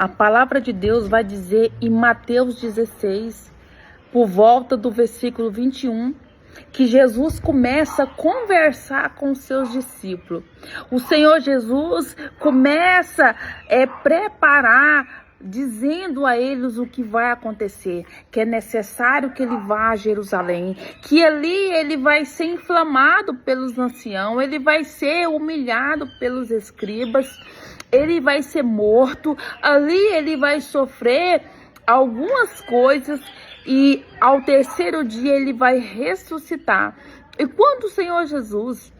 A palavra de Deus vai dizer em Mateus 16, por volta do versículo 21, que Jesus começa a conversar com os seus discípulos. O Senhor Jesus começa a preparar, dizendo a eles o que vai acontecer, que é necessário que ele vá a Jerusalém, que ali ele vai ser inflamado pelos anciãos, ele vai ser humilhado pelos escribas, ele vai ser morto, ali ele vai sofrer algumas coisas e ao terceiro dia ele vai ressuscitar. E quando o Senhor Jesus,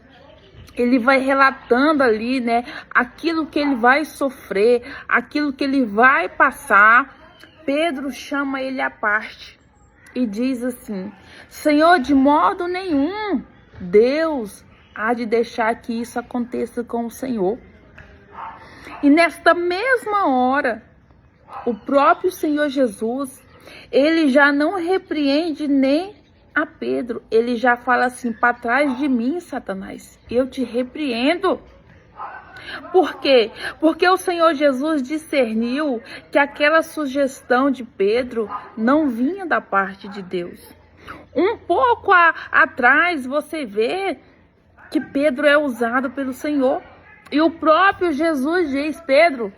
ele vai relatando ali, né, aquilo que ele vai sofrer, aquilo que ele vai passar, Pedro chama ele à parte e diz assim: Senhor, de modo nenhum Deus há de deixar que isso aconteça com o Senhor. E nesta mesma hora, o próprio Senhor Jesus, ele já não repreende nem a Pedro, ele já fala assim: para trás de mim, Satanás, eu te repreendo. Por quê? Porque o Senhor Jesus discerniu que aquela sugestão de Pedro não vinha da parte de Deus. Um pouco atrás você vê que Pedro é usado pelo Senhor. E o próprio Jesus diz: Pedro,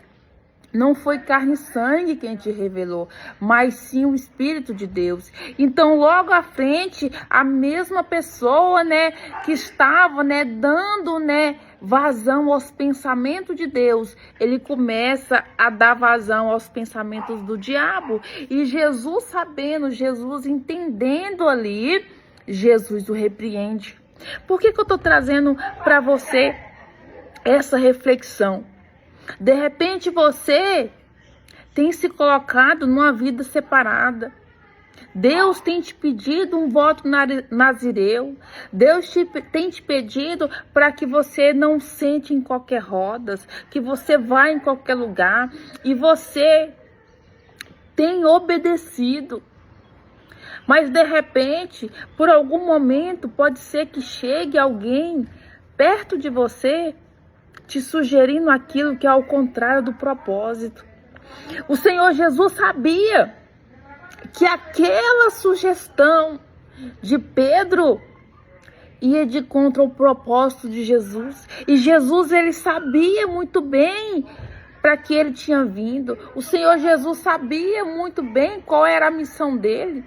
não foi carne e sangue quem te revelou, mas sim o Espírito de Deus. Então, logo à frente, a mesma pessoa, né, que estava, né, dando, né, vazão aos pensamentos de Deus, ele começa a dar vazão aos pensamentos do diabo. E Jesus sabendo, Jesus entendendo ali, Jesus o repreende. Por que eu estou trazendo para você essa reflexão? De repente você tem se colocado numa vida separada. Deus tem te pedido um voto nazireu. Deus tem te pedido para que você não sente em qualquer rodas, que você vá em qualquer lugar. E você tem obedecido. Mas de repente, por algum momento, pode ser que chegue alguém perto de você te sugerindo aquilo que é ao contrário do propósito. O Senhor Jesus sabia que aquela sugestão de Pedro ia de contra o propósito de Jesus. E Jesus, ele sabia muito bem para que ele tinha vindo. O Senhor Jesus sabia muito bem qual era a missão dele.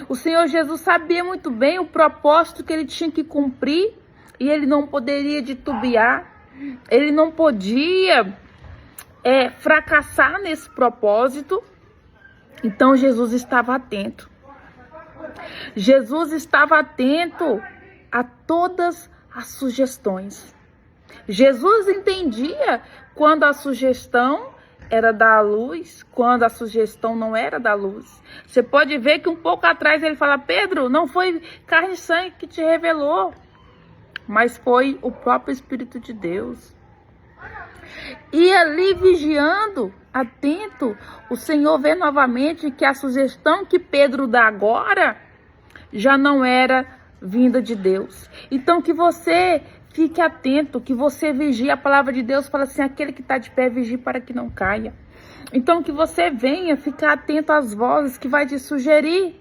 O Senhor Jesus sabia muito bem o propósito que ele tinha que cumprir. E ele não poderia titubear. Ele não podia fracassar nesse propósito. Então Jesus estava atento. Jesus estava atento a todas as sugestões. Jesus entendia quando a sugestão era da luz, quando a sugestão não era da luz. Você pode ver que um pouco atrás ele fala: Pedro, não foi carne e sangue que te revelou, mas foi o próprio Espírito de Deus. E ali vigiando, atento, o Senhor vê novamente que a sugestão que Pedro dá agora já não era vinda de Deus. Então que você fique atento, que você vigie. A palavra de Deus fala assim: aquele que está de pé, vigie para que não caia. Então que você venha ficar atento às vozes que vai te sugerir.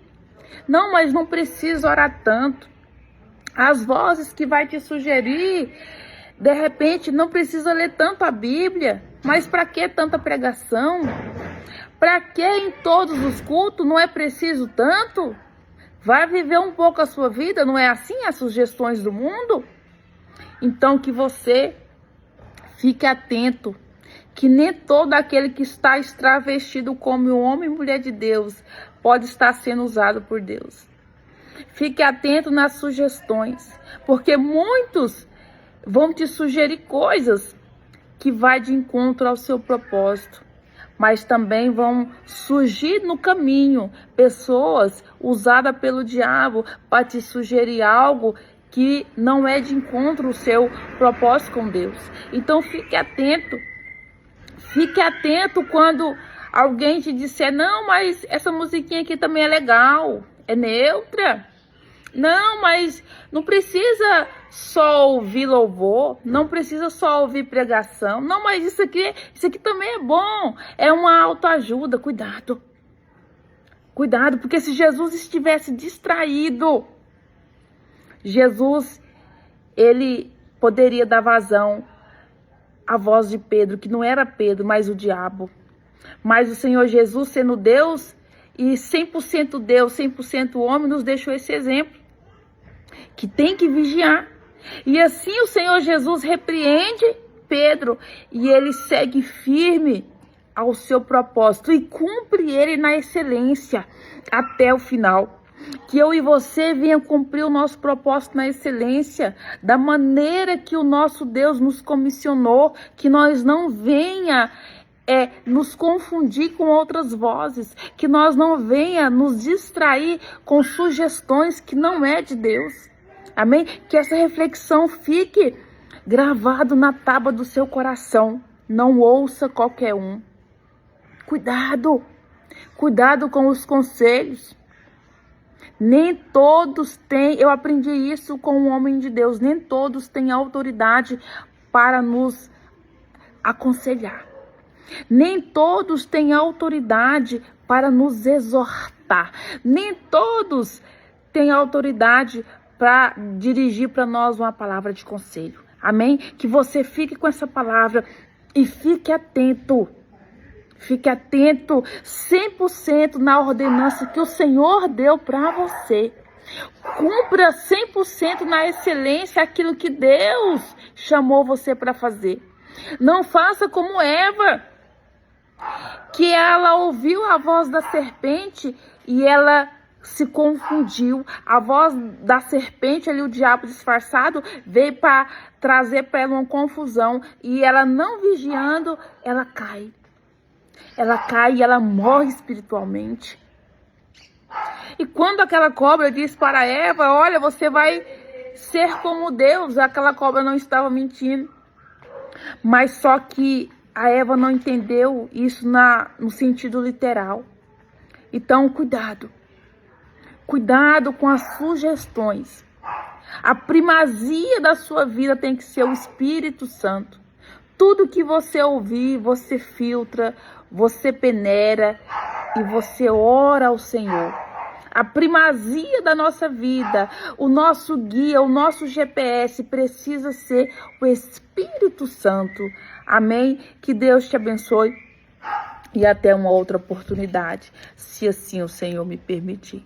Não, mas não precisa orar tanto. As vozes que vai te sugerir, de repente, não precisa ler tanto a Bíblia. Mas para que tanta pregação? Para que em todos os cultos não é preciso tanto? Vai viver um pouco a sua vida, não é assim as sugestões do mundo? Então que você fique atento, que nem todo aquele que está travestido como um homem e mulher de Deus pode estar sendo usado por Deus. Fique atento nas sugestões, porque muitos vão te sugerir coisas que vai de encontro ao seu propósito. Mas também vão surgir no caminho pessoas usadas pelo diabo para te sugerir algo que não é de encontro ao seu propósito com Deus. Então fique atento. Fique atento quando alguém te disser: não, mas essa musiquinha aqui também é legal, é neutra. Não, mas não precisa só ouvir louvor, não precisa só ouvir pregação. Não, mas isso aqui também é bom. É uma autoajuda. Cuidado. Cuidado, porque se Jesus estivesse distraído, Jesus, ele poderia dar vazão à voz de Pedro, que não era Pedro, mas o diabo. Mas o Senhor Jesus, sendo Deus e 100% Deus, 100% homem, nos deixou esse exemplo, que tem que vigiar. E assim o Senhor Jesus repreende Pedro e ele segue firme ao seu propósito e cumpre ele na excelência até o final. Que eu e você venha cumprir o nosso propósito na excelência, da maneira que o nosso Deus nos comissionou, que nós não venha nos confundir com outras vozes, que nós não venha nos distrair com sugestões que não é de Deus. Amém? Que essa reflexão fique gravado na tábua do seu coração. Não ouça qualquer um. Cuidado. Cuidado com os conselhos. Nem todos têm, eu aprendi isso com um homem de Deus, nem todos têm autoridade para nos aconselhar. Nem todos têm autoridade para nos exortar. Nem todos têm autoridade para dirigir para nós uma palavra de conselho. Amém? Que você fique com essa palavra e fique atento. Fique atento 100% na ordenança que o Senhor deu para você. Cumpra 100% na excelência aquilo que Deus chamou você para fazer. Não faça como Eva, que ela ouviu a voz da serpente e ela se confundiu. A voz da serpente, ali o diabo disfarçado, veio para trazer para ela uma confusão. E ela não vigiando, ela cai. Ela cai e ela morre espiritualmente. E quando aquela cobra diz para Eva, olha, você vai ser como Deus, aquela cobra não estava mentindo. Mas só que a Eva não entendeu isso no sentido literal. Então, cuidado. Cuidado com as sugestões. A primazia da sua vida tem que ser o Espírito Santo. Tudo que você ouvir, você filtra, você peneira e você ora ao Senhor. A primazia da nossa vida, o nosso guia, o nosso GPS precisa ser o Espírito Santo. Amém? Que Deus te abençoe e até uma outra oportunidade, se assim o Senhor me permitir.